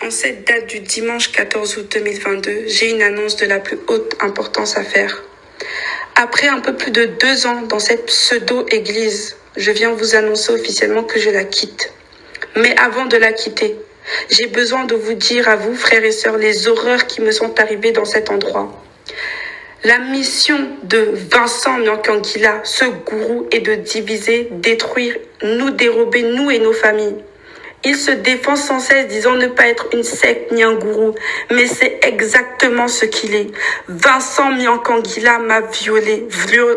En cette date du dimanche 14 août 2022, j'ai une annonce de la plus haute importance à faire. Après un peu plus de 2 ans dans cette pseudo-église, je viens vous annoncer officiellement que je la quitte. Mais avant de la quitter, j'ai besoin de vous dire à vous, frères et sœurs, les horreurs qui me sont arrivées dans cet endroit. La mission de Vincent Nyankangila, ce gourou, est de diviser, détruire, nous dérober, nous et nos familles. Il se défend sans cesse disant ne pas être une secte ni un gourou, mais c'est exactement ce qu'il est. Vincent Nyankangila m'a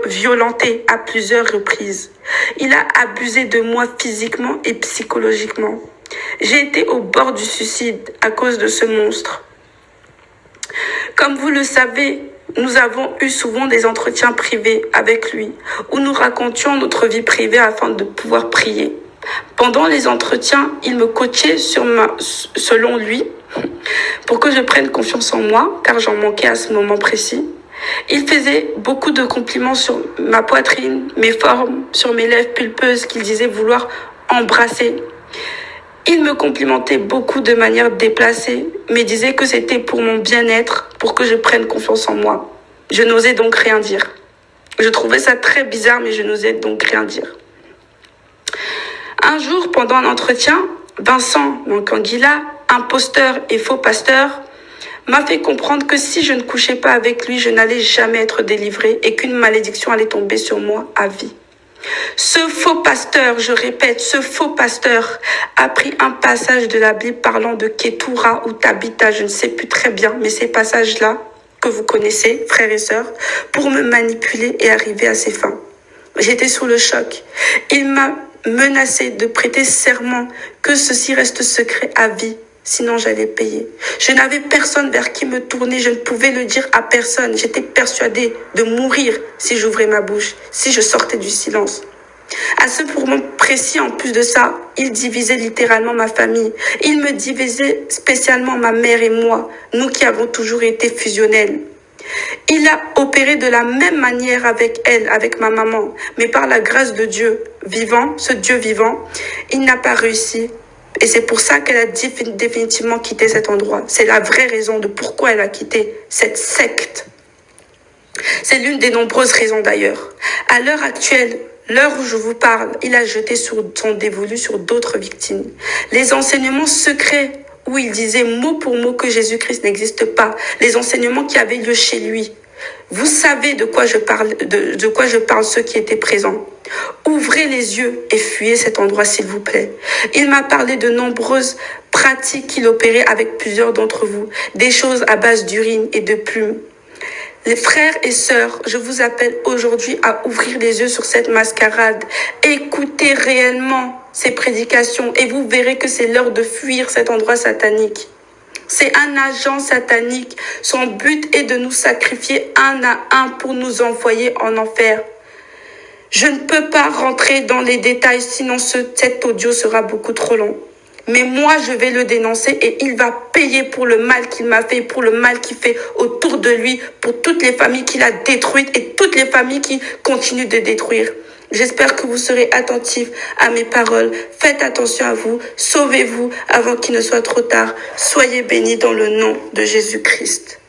violenté à plusieurs reprises. Il a abusé de moi physiquement et psychologiquement. J'ai été au bord du suicide à cause de ce monstre. Comme vous le savez, nous avons eu souvent des entretiens privés avec lui, où nous racontions notre vie privée afin de pouvoir prier. Pendant les entretiens, il me coachait selon lui, pour que je prenne confiance en moi, car j'en manquais à ce moment précis. Il faisait beaucoup de compliments sur ma poitrine, mes formes, sur mes lèvres pulpeuses qu'il disait vouloir embrasser. Il me complimentait beaucoup de manière déplacée, mais disait que c'était pour mon bien-être, pour que je prenne confiance en moi. Je n'osais donc rien dire. Je trouvais ça très bizarre, mais je n'osais donc rien dire. Un jour, pendant un entretien, Vincent Nyankangila, imposteur et faux pasteur, m'a fait comprendre que si je ne couchais pas avec lui, je n'allais jamais être délivrée et qu'une malédiction allait tomber sur moi à vie. Ce faux pasteur, je répète, ce faux pasteur a pris un passage de la Bible parlant de Ketura ou Tabitha, je ne sais plus très bien, mais ces passages-là que vous connaissez, frères et sœurs, pour me manipuler et arriver à ses fins. J'étais sous le choc. Il m'a menacé de prêter serment que ceci reste secret à vie, sinon j'allais payer. Je n'avais personne vers qui me tourner, je ne pouvais le dire à personne. J'étais persuadée de mourir si j'ouvrais ma bouche, si je sortais du silence. À ce moment précis, en plus de ça, il divisait littéralement ma famille. Il me divisait spécialement ma mère et moi, nous qui avons toujours été fusionnels. Il a opéré de la même manière avec elle, avec ma maman, mais par la grâce de Dieu vivant, ce Dieu vivant, il n'a pas réussi. Et c'est pour ça qu'elle a définitivement quitté cet endroit. C'est la vraie raison de pourquoi elle a quitté cette secte. C'est l'une des nombreuses raisons d'ailleurs. À l'heure actuelle, l'heure où je vous parle, il a jeté son dévolu sur d'autres victimes. Les enseignements secrets où il disait mot pour mot que Jésus-Christ n'existe pas. Les enseignements qui avaient lieu chez lui. Vous savez de quoi je parle, ceux qui étaient présents. Ouvrez les yeux et fuyez cet endroit, s'il vous plaît. Il m'a parlé de nombreuses pratiques qu'il opérait avec plusieurs d'entre vous. Des choses à base d'urine et de plumes. Les frères et sœurs, je vous appelle aujourd'hui à ouvrir les yeux sur cette mascarade. Écoutez réellement ces prédications et vous verrez que c'est l'heure de fuir cet endroit satanique. C'est un agent satanique. Son but est de nous sacrifier un à un pour nous envoyer en enfer. Je ne peux pas rentrer dans les détails, sinon cet audio sera beaucoup trop long. Mais moi, je vais le dénoncer et il va payer pour le mal qu'il m'a fait, pour le mal qu'il fait autour de lui, pour toutes les familles qu'il a détruites et toutes les familles qui continuent de détruire. J'espère que vous serez attentifs à mes paroles. Faites attention à vous. Sauvez-vous avant qu'il ne soit trop tard. Soyez bénis dans le nom de Jésus-Christ.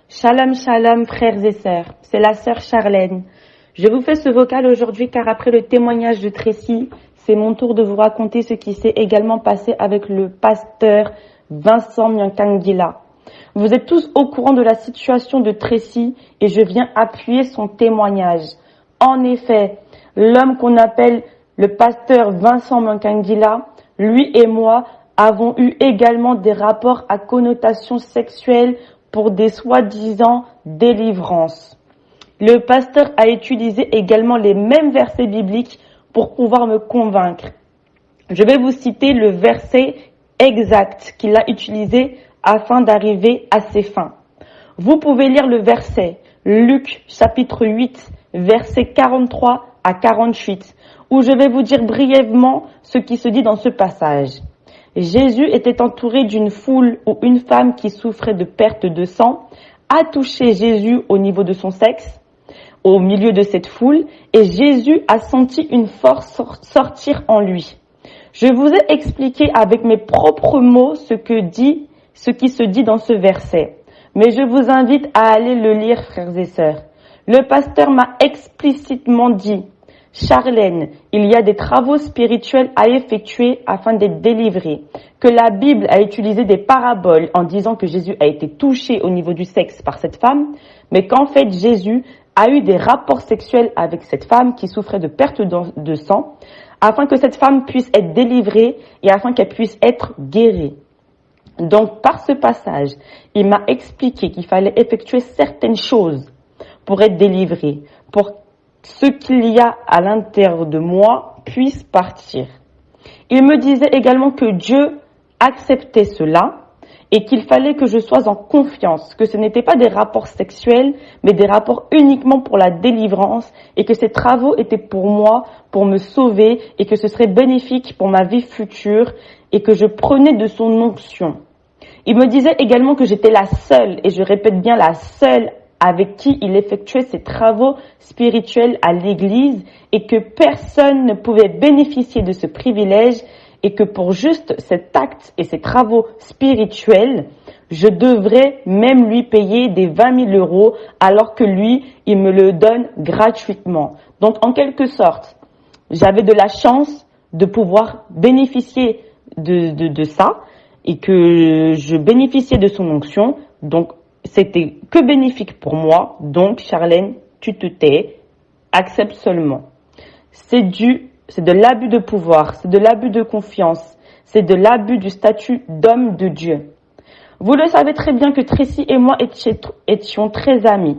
Shalom, shalom, frères et sœurs. C'est la sœur Charlène. Je vous fais ce vocal aujourd'hui car après le témoignage de Tracy, c'est mon tour de vous raconter ce qui s'est également passé avec le pasteur Vincent Nyankangila. Vous êtes tous au courant de la situation de Tracy et je viens appuyer son témoignage. En effet, l'homme qu'on appelle le pasteur Vincent Nyankangila, lui et moi avons eu également des rapports à connotation sexuelle pour des soi-disant délivrances. Le pasteur a utilisé également les mêmes versets bibliques pour pouvoir me convaincre. Je vais vous citer le verset exact qu'il a utilisé afin d'arriver à ses fins. Vous pouvez lire le verset, Luc chapitre 8, versets 43 à 48, où je vais vous dire brièvement ce qui se dit dans ce passage. Jésus était entouré d'une foule où une femme qui souffrait de perte de sang a touché Jésus au niveau de son sexe, au milieu de cette foule, et Jésus a senti une force sortir en lui. Je vous ai expliqué avec mes propres mots ce qui se dit dans ce verset. Mais je vous invite à aller le lire, frères et sœurs. Le pasteur m'a explicitement dit, Charlène, il y a des travaux spirituels à effectuer afin d'être délivré. Que la Bible a utilisé des paraboles en disant que Jésus a été touché au niveau du sexe par cette femme, mais qu'en fait Jésus a eu des rapports sexuels avec cette femme qui souffrait de perte de sang, afin que cette femme puisse être délivrée et afin qu'elle puisse être guérie. Donc, par ce passage, il m'a expliqué qu'il fallait effectuer certaines choses pour être délivré, pour ce qu'il y a à l'intérieur de moi puisse partir. Il me disait également que Dieu acceptait cela et qu'il fallait que je sois en confiance, que ce n'était pas des rapports sexuels, mais des rapports uniquement pour la délivrance et que ces travaux étaient pour moi, pour me sauver et que ce serait bénéfique pour ma vie future et que je prenais de son onction. Il me disait également que j'étais la seule, et je répète bien la seule, avec qui il effectuait ses travaux spirituels à l'église et que personne ne pouvait bénéficier de ce privilège et que pour juste cet acte et ces travaux spirituels, je devrais même lui payer des 20 000 euros alors que lui, il me le donne gratuitement. Donc en quelque sorte, j'avais de la chance de pouvoir bénéficier de ça et que je bénéficiais de son onction. Donc c'était que bénéfique pour moi. Donc Charlène, tu te tais, accepte seulement. C'est de l'abus de pouvoir, c'est de l'abus de confiance, c'est de l'abus du statut d'homme de Dieu. Vous le savez très bien que Tracy et moi étions très amis.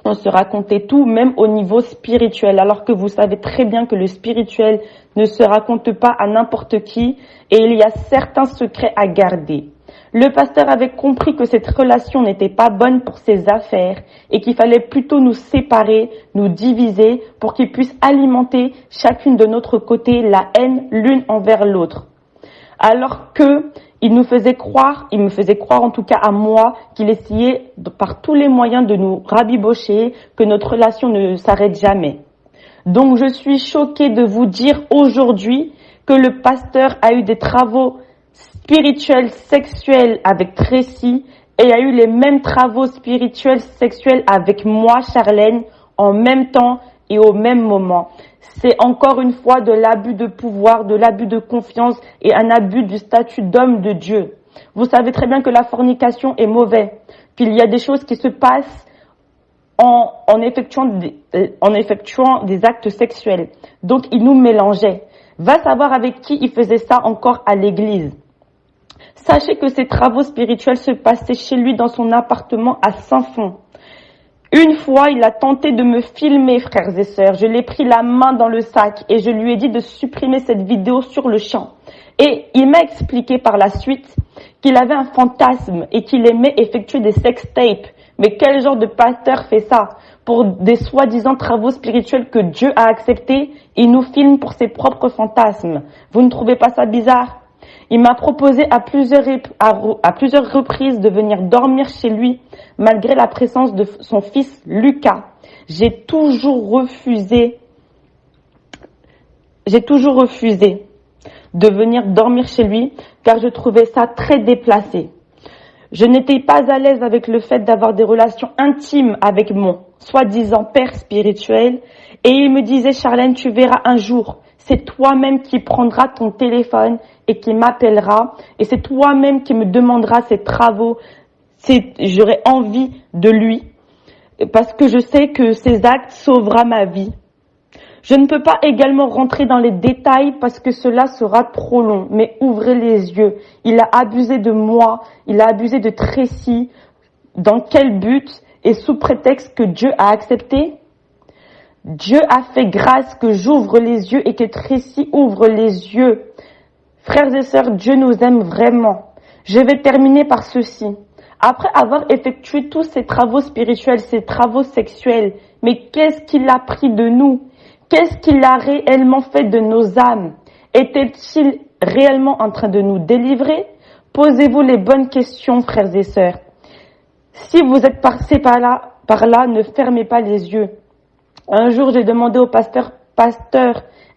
On se racontait tout, même au niveau spirituel, alors que vous savez très bien que le spirituel ne se raconte pas à n'importe qui et il y a certains secrets à garder. Le pasteur avait compris que cette relation n'était pas bonne pour ses affaires et qu'il fallait plutôt nous séparer, nous diviser pour qu'il puisse alimenter chacune de notre côté la haine l'une envers l'autre. Alors que il me faisait croire en tout cas à moi, qu'il essayait par tous les moyens de nous rabibocher, que notre relation ne s'arrête jamais. Donc je suis choquée de vous dire aujourd'hui que le pasteur a eu des travaux spirituels sexuels avec Tracy et a eu les mêmes travaux spirituels sexuels avec moi, Charlène, en même temps et au même moment. C'est encore une fois de l'abus de pouvoir, de l'abus de confiance et un abus du statut d'homme de Dieu. Vous savez très bien que la fornication est mauvaise, qu'il y a des choses qui se passent en effectuant des actes sexuels. Donc il nous mélangeait. Va savoir avec qui il faisait ça encore à l'église. Sachez que ces travaux spirituels se passaient chez lui dans son appartement à Saint-Fond. Une fois, il a tenté de me filmer, frères et sœurs. Je l'ai pris la main dans le sac et je lui ai dit de supprimer cette vidéo sur le champ. Et il m'a expliqué par la suite qu'il avait un fantasme et qu'il aimait effectuer des sextapes. Mais quel genre de pasteur fait ça? Pour des soi-disant travaux spirituels que Dieu a acceptés, il nous filme pour ses propres fantasmes. Vous ne trouvez pas ça bizarre? Il m'a proposé à plusieurs reprises de venir dormir chez lui, malgré la présence de son fils Lucas. J'ai toujours refusé de venir dormir chez lui, car je trouvais ça très déplacé. Je n'étais pas à l'aise avec le fait d'avoir des relations intimes avec mon soi-disant père spirituel, et il me disait, Charlène, tu verras un jour, c'est toi-même qui prendras ton téléphone et qui m'appellera, et c'est toi-même qui me demanderas ses travaux. J'aurai envie de lui, parce que je sais que ses actes sauvera ma vie. Je ne peux pas également rentrer dans les détails parce que cela sera trop long, mais ouvrez les yeux. Il a abusé de moi, il a abusé de Tracy. Dans quel but et sous prétexte que Dieu a accepté? Dieu a fait grâce que j'ouvre les yeux et que Tracy ouvre les yeux. Frères et sœurs, Dieu nous aime vraiment. Je vais terminer par ceci. Après avoir effectué tous ces travaux spirituels, ces travaux sexuels, mais qu'est-ce qu'il a pris de nous? Qu'est-ce qu'il a réellement fait de nos âmes? Était-il réellement en train de nous délivrer? Posez-vous les bonnes questions, frères et sœurs. Si vous êtes passés par là, ne fermez pas les yeux. Un jour, j'ai demandé au pasteur,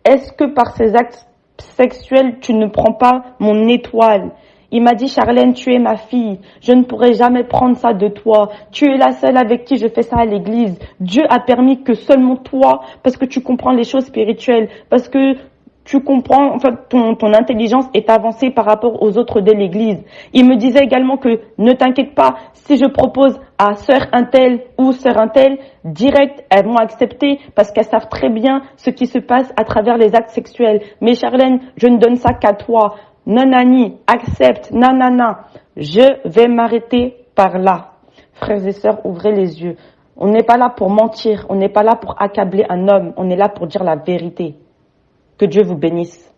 est-ce que par ces actes sexuel, tu ne prends pas mon étoile. Il m'a dit, Charlène, tu es ma fille. Je ne pourrai jamais prendre ça de toi. Tu es la seule avec qui je fais ça à l'église. Dieu a permis que seulement toi, parce que tu comprends les choses spirituelles, parce que tu comprends, enfin, ton intelligence est avancée par rapport aux autres de l'église. Il me disait également que ne t'inquiète pas, si je propose à sœur un tel ou sœur un tel, direct, elles vont accepter parce qu'elles savent très bien ce qui se passe à travers les actes sexuels. Mais Charlène, je ne donne ça qu'à toi. Nanani, accepte, nanana. Je vais m'arrêter par là. Frères et sœurs, ouvrez les yeux. On n'est pas là pour mentir, on n'est pas là pour accabler un homme, on est là pour dire la vérité. Que Dieu vous bénisse.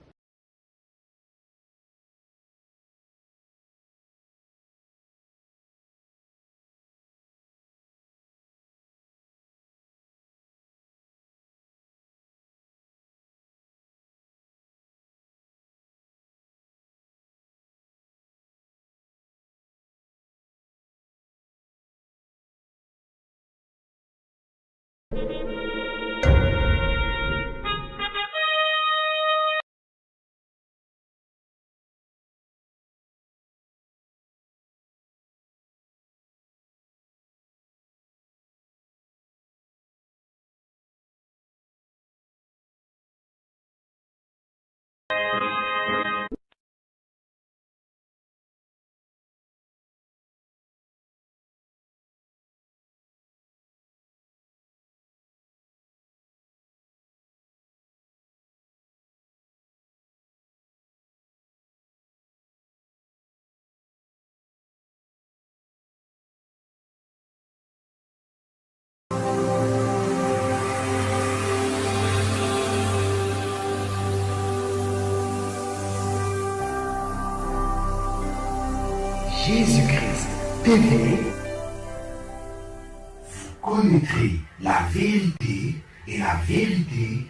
Jésus-Christ TV, vous connaîtrez la vérité et la vérité